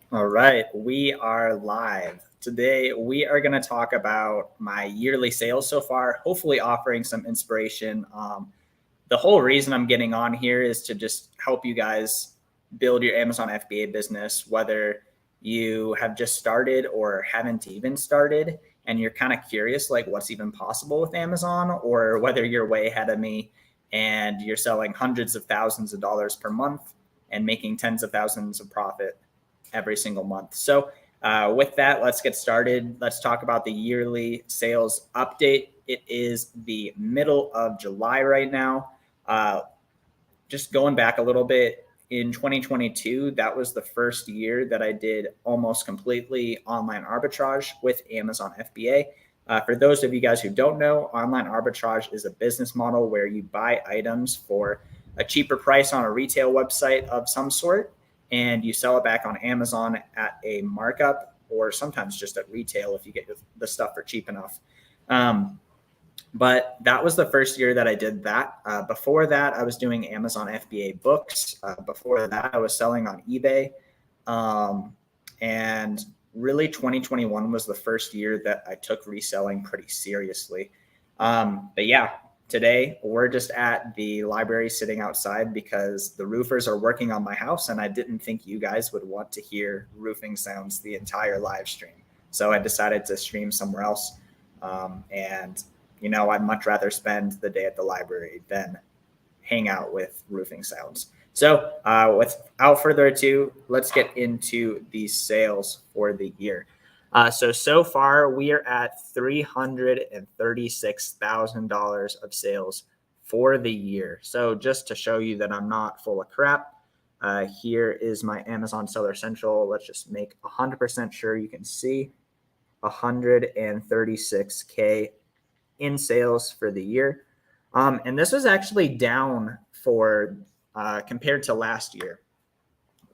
All right, we are live. Today, we are going to talk about my yearly sales so far, hopefully offering some inspiration. The whole reason I'm getting on here is to just help you guys build your Amazon FBA business, whether you have just started or haven't even started, and you're kind of curious, like what's even possible with Amazon, or whether you're way ahead of me and you're selling hundreds of thousands of dollars per month and making tens of thousands of profit every single month. So, with that, let's get started. Let's talk about the yearly sales update. It is the middle of July right now. Uh, just going back a little bit, in 2022, that was the first year that I did almost completely online arbitrage with Amazon FBA. For those of you guys who don't know, online arbitrage is a business model where you buy items for a cheaper price on a retail website of some sort, and you sell it back on Amazon at a markup, or sometimes just at retail if you get the stuff for cheap enough. But that was the first year that I did that. Before that, I was doing Amazon FBA books. Before that, I was selling on eBay. And really, 2021 was the first year that I took reselling pretty seriously. But yeah, today we're just at the library sitting outside because the roofers are working on my house, and I didn't think you guys would want to hear roofing sounds the entire live stream. So I decided to stream somewhere else. And I'd much rather spend the day at the library than hang out with roofing sounds. So, without further ado, let's get into the sales for the year. So far, we are at $336,000 of sales for the year. So, just to show you that I'm not full of crap, here is my Amazon Seller Central. Let's just make 100% sure you can see 136K in sales for the year. And this was actually down for compared to last year.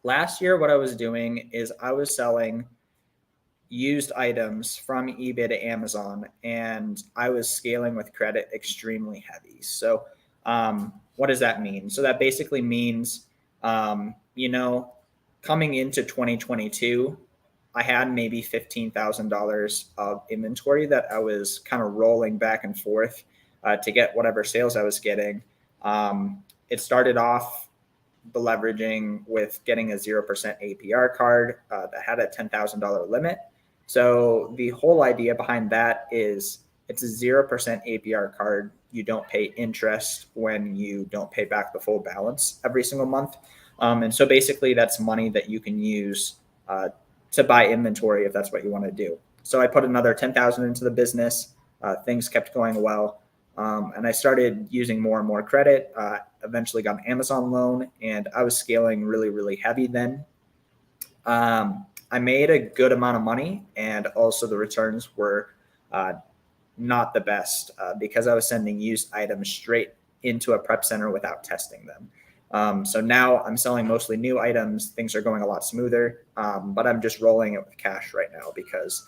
Last year, what I was doing is I was selling used items from eBay to Amazon, and I was scaling with credit extremely heavy. So, what does that mean? So that basically means, coming into 2022, I had maybe $15,000 of inventory that I was kind of rolling back and forth to get whatever sales I was getting. It started off the leveraging with getting a 0% APR card that had a $10,000 limit. So the whole idea behind that is it's a 0% APR card. You don't pay interest when you don't pay back the full balance every single month. And so basically that's money that you can use to buy inventory if that's what you want to do. So I put another 10,000 into the business. Things kept going well. And I started using more and more credit. Eventually got an Amazon loan, and I was scaling really, really heavy then. I made a good amount of money, and also the returns were not the best because I was sending used items straight into a prep center without testing them. So now I'm selling mostly new items. Things are going a lot smoother, but I'm just rolling it with cash right now because,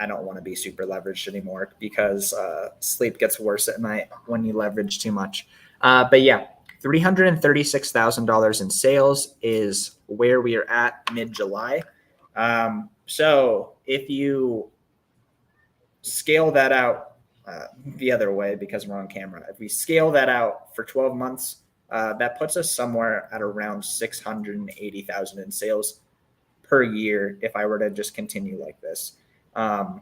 I don't want to be super leveraged anymore because sleep gets worse at night when you leverage too much. But yeah, $336,000 in sales is where we are at mid-July. So if you scale that out the other way, because we're on camera, if we scale that out for 12 months, that puts us somewhere at around 680,000 in sales per year if I were to just continue like this. Now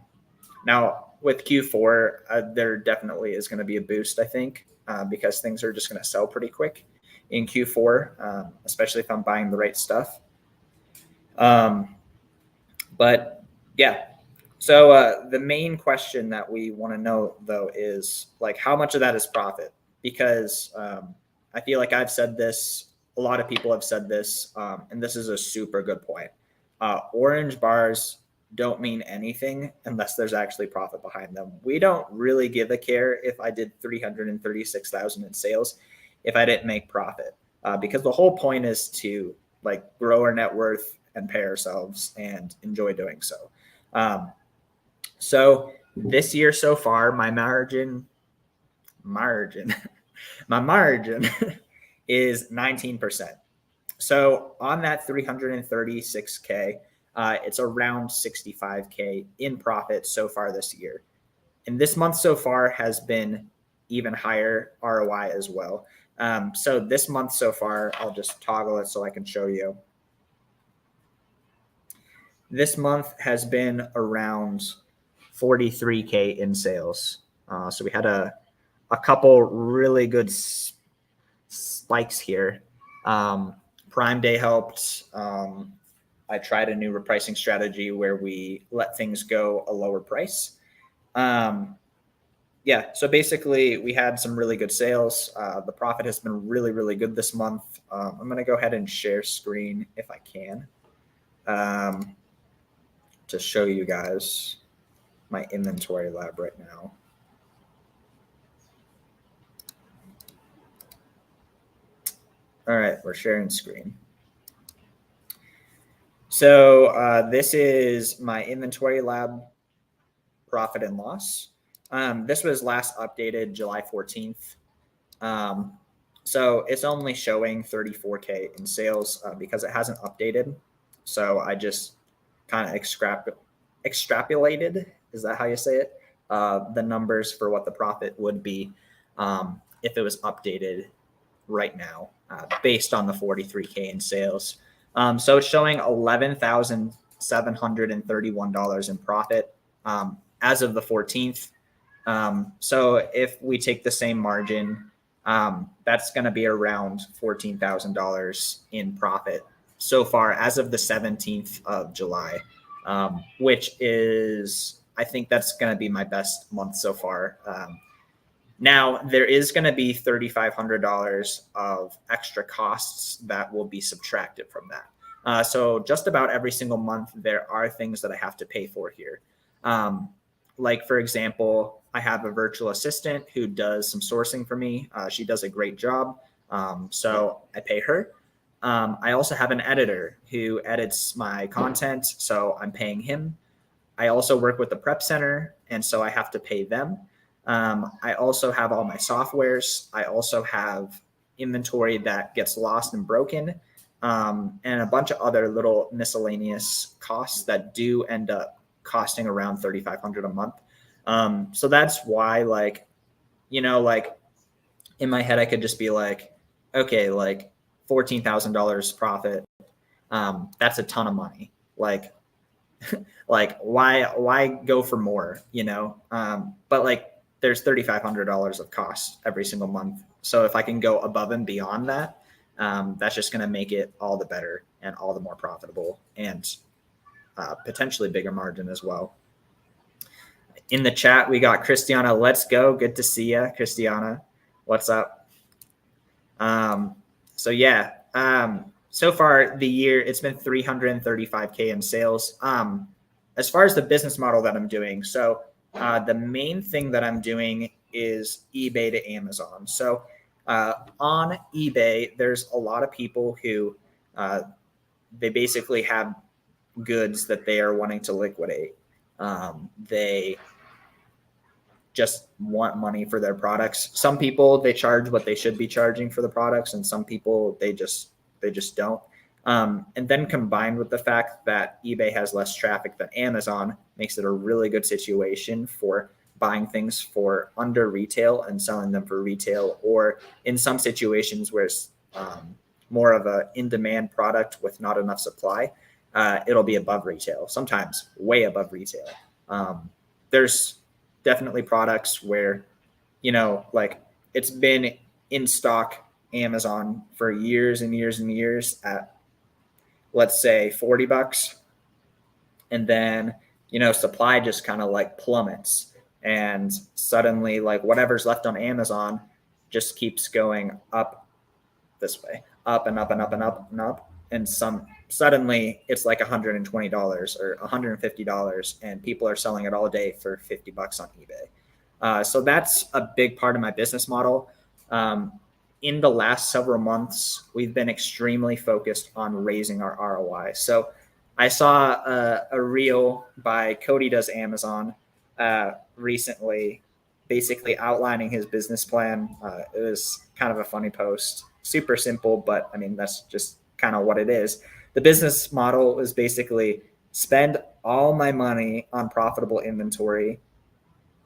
with Q4, there definitely is going to be a boost, I think, because things are just going to sell pretty quick in Q4, especially if I'm buying the right stuff. But yeah, so the main question that we want to know though is like how much of that is profit? Because I feel like I've said this, a lot of people have said this, and this is a super good point. Orange bars don't mean anything unless there's actually profit behind them. We don't really give a care if I did 336,000 in sales if I didn't make profit, because the whole point is to like grow our net worth and pay ourselves and enjoy doing so. So this year so far, my margin my margin is 19%. So on that 336K, it's around 65K in profit so far this year. And this month so far has been even higher ROI as well. So this month so far, I'll just toggle it so I can show you. This month has been around 43K in sales. So we had a couple really good spikes here. Prime Day helped. I tried a new repricing strategy where we let things go a lower price. Yeah, so basically we had some really good sales. The profit has been really, really good this month. I'm going to go ahead and share screen if I can to show you guys my inventory lab right now. All right, we're sharing screen. So this is my inventory lab profit and loss. This was last updated July 14th. So it's only showing 34K in sales because it hasn't updated. So I just kind of extrapolated. Is that how you say it? The numbers for what the profit would be if it was updated right now based on the 43K in sales. So it's showing $11,731 in profit as of the 14th. So if we take the same margin, that's going to be around $14,000 in profit so far as of the 17th of July, which is, I think that's going to be my best month so far. Now, there is going to be $3,500 of extra costs that will be subtracted from that. So just about every single month, there are things that I have to pay for here. Like, for example, I have a virtual assistant who does some sourcing for me. She does a great job. So I pay her. I also have an editor who edits my content. So I'm paying him. I also work with the prep center. And so I have to pay them. I also have all my softwares. I also have inventory that gets lost and broken, and a bunch of other little miscellaneous costs that do end up costing around $3,500 a month. So that's why, like, you know, like in my head, I could just be like, okay, like $14,000 profit. That's a ton of money. Like, like why go for more, you know? But like, there's $3,500 of costs every single month. So if I can go above and beyond that, that's just going to make it all the better and all the more profitable and potentially bigger margin as well. In the chat, we got Christiana. Let's go. Good to see you, Christiana. What's up? So yeah, so far the year, it's been 335K in sales. As far as the business model that I'm doing, so the main thing that I'm doing is eBay to Amazon. So on eBay, there's a lot of people who they basically have goods that they are wanting to liquidate. They just want money for their products. Some people, they charge what they should be charging for the products, and some people they just don't. And then combined with the fact that eBay has less traffic than Amazon makes it a really good situation for buying things for under retail and selling them for retail, or in some situations where it's more of a in-demand product with not enough supply, it'll be above retail, sometimes way above retail. There's definitely products where, you know, like it's been in stock Amazon for years and years and years at, let's say, $40, and then, you know, supply just kind of like plummets, and suddenly like whatever's left on Amazon just keeps going up this way, up and up and up and up and up, and suddenly it's like $120 or $150, and people are selling it all day for $50 on eBay. So that's a big part of my business model. In the last several months, we've been extremely focused on raising our ROI. So I saw a reel by Cody Does Amazon recently, basically outlining his business plan. It was kind of a funny post, super simple, but I mean, that's just kind of what it is. The business model is basically spend all my money on profitable inventory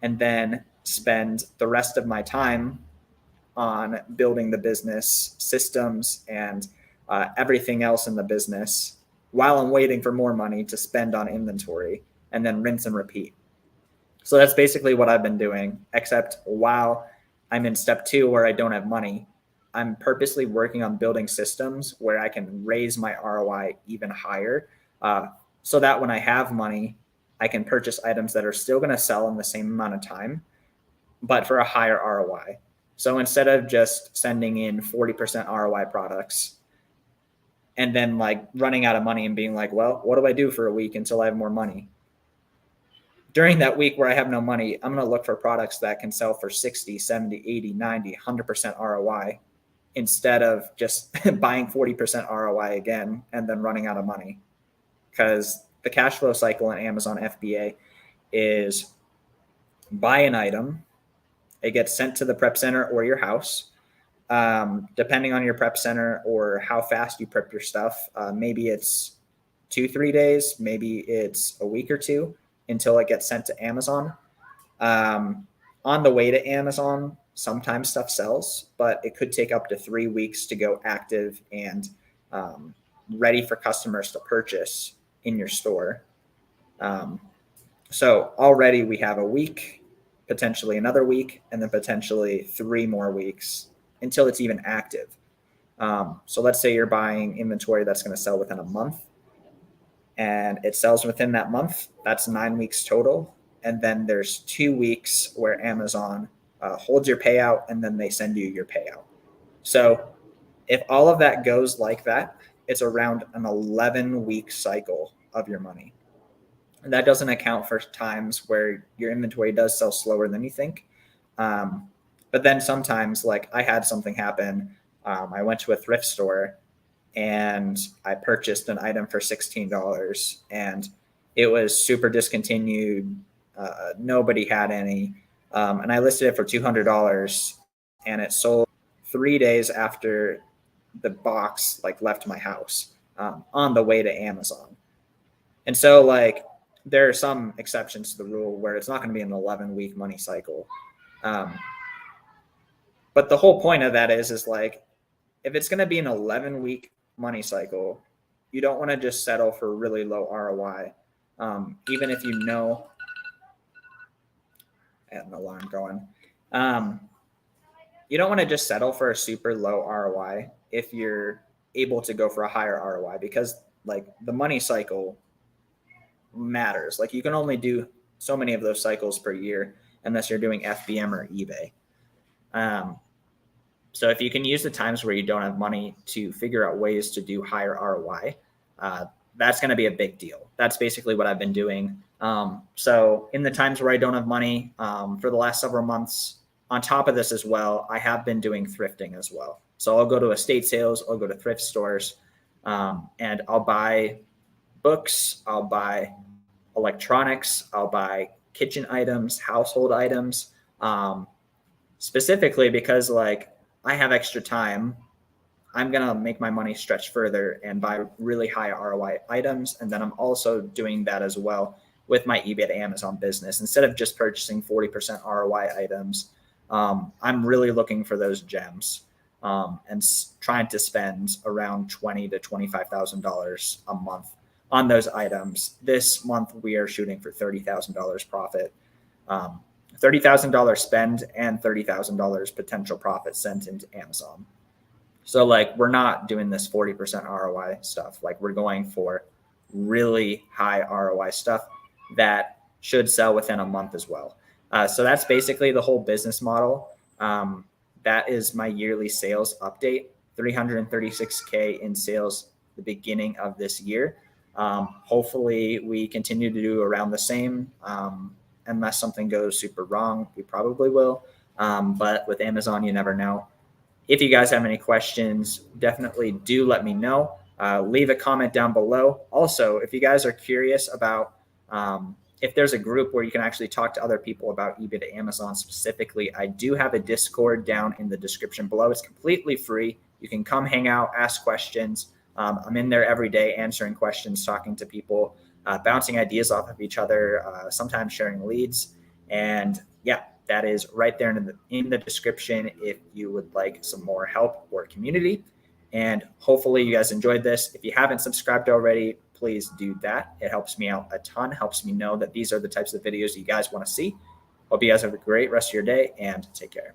and then spend the rest of my time on building the business systems and everything else in the business while I'm waiting for more money to spend on inventory, and then rinse and repeat. So that's basically what I've been doing, except while I'm in step 2 where I don't have money, I'm purposely working on building systems where I can raise my ROI even higher, so that when I have money, I can purchase items that are still going to sell in the same amount of time, but for a higher ROI. So instead of just sending in 40% ROI products and then like running out of money and being like, well, what do I do for a week until I have more money? During that week where I have no money, I'm going to look for products that can sell for 60, 70, 80, 90, 100% ROI instead of just buying 40% ROI again and then running out of money. Because the cash flow cycle in Amazon FBA is buy an item, it gets sent to the prep center or your house. Depending on your prep center or how fast you prep your stuff, maybe it's 2-3 days, maybe it's a week or two until it gets sent to Amazon. On the way to Amazon, sometimes stuff sells, but it could take up to 3 weeks to go active and ready for customers to purchase in your store. So already we have a week, potentially another week, and then potentially 3 more weeks until it's even active. So let's say you're buying inventory that's going to sell within a month, and it sells within that month. That's 9 weeks total. And then there's 2 weeks where Amazon holds your payout, and then they send you your payout. So if all of that goes like that, it's around an 11-week cycle of your money. And that doesn't account for times where your inventory does sell slower than you think. But then sometimes, like I had something happen. I went to a thrift store and I purchased an item for $16 and it was super discontinued. Nobody had any. And I listed it for $200 and it sold 3 days after the box like left my house, on the way to Amazon. And so like there are some exceptions to the rule where it's not going to be an 11-week money cycle. But the whole point of that is like, if it's going to be an 11-week money cycle, you don't want to just settle for really low ROI. Even if you know, I had an alarm going. You don't want to just settle for a super low ROI if you're able to go for a higher ROI, because like the money cycle matters. Like you can only do so many of those cycles per year unless you're doing FBM or eBay. So if you can use the times where you don't have money to figure out ways to do higher ROI, that's going to be a big deal. That's basically what I've been doing. So in the times where I don't have money, for the last several months, on top of this as well, I have been doing thrifting as well. So I'll go to estate sales, I'll go to thrift stores, and I'll buy books, I'll buy electronics, I'll buy kitchen items, household items, specifically because like I have extra time. I'm going to make my money stretch further and buy really high ROI items. And then I'm also doing that as well with my eBay to Amazon business. Instead of just purchasing 40% ROI items, I'm really looking for those gems, and trying to spend around $20,000 to $25,000 a month on those items. This month we are shooting for $30,000 profit, $30,000 spend and $30,000 potential profit sent into Amazon. So like we're not doing this 40% ROI stuff. Like we're going for really high ROI stuff that should sell within a month as well. So that's basically the whole business model. That is my yearly sales update, 336K in sales the beginning of this year. Hopefully we continue to do around the same, unless something goes super wrong, we probably will. But with Amazon, you never know. If you guys have any questions, definitely do let me know. Leave a comment down below. Also, if you guys are curious about if there's a group where you can actually talk to other people about eBay to Amazon specifically, I do have a Discord down in the description below. It's completely free. You can come hang out, ask questions. I'm in there every day answering questions, talking to people, bouncing ideas off of each other, sometimes sharing leads. And yeah, that is right there in the description if you would like some more help or community. And hopefully you guys enjoyed this. If you haven't subscribed already, please do that. It helps me out a ton, helps me know that these are the types of videos you guys want to see. Hope you guys have a great rest of your day and take care.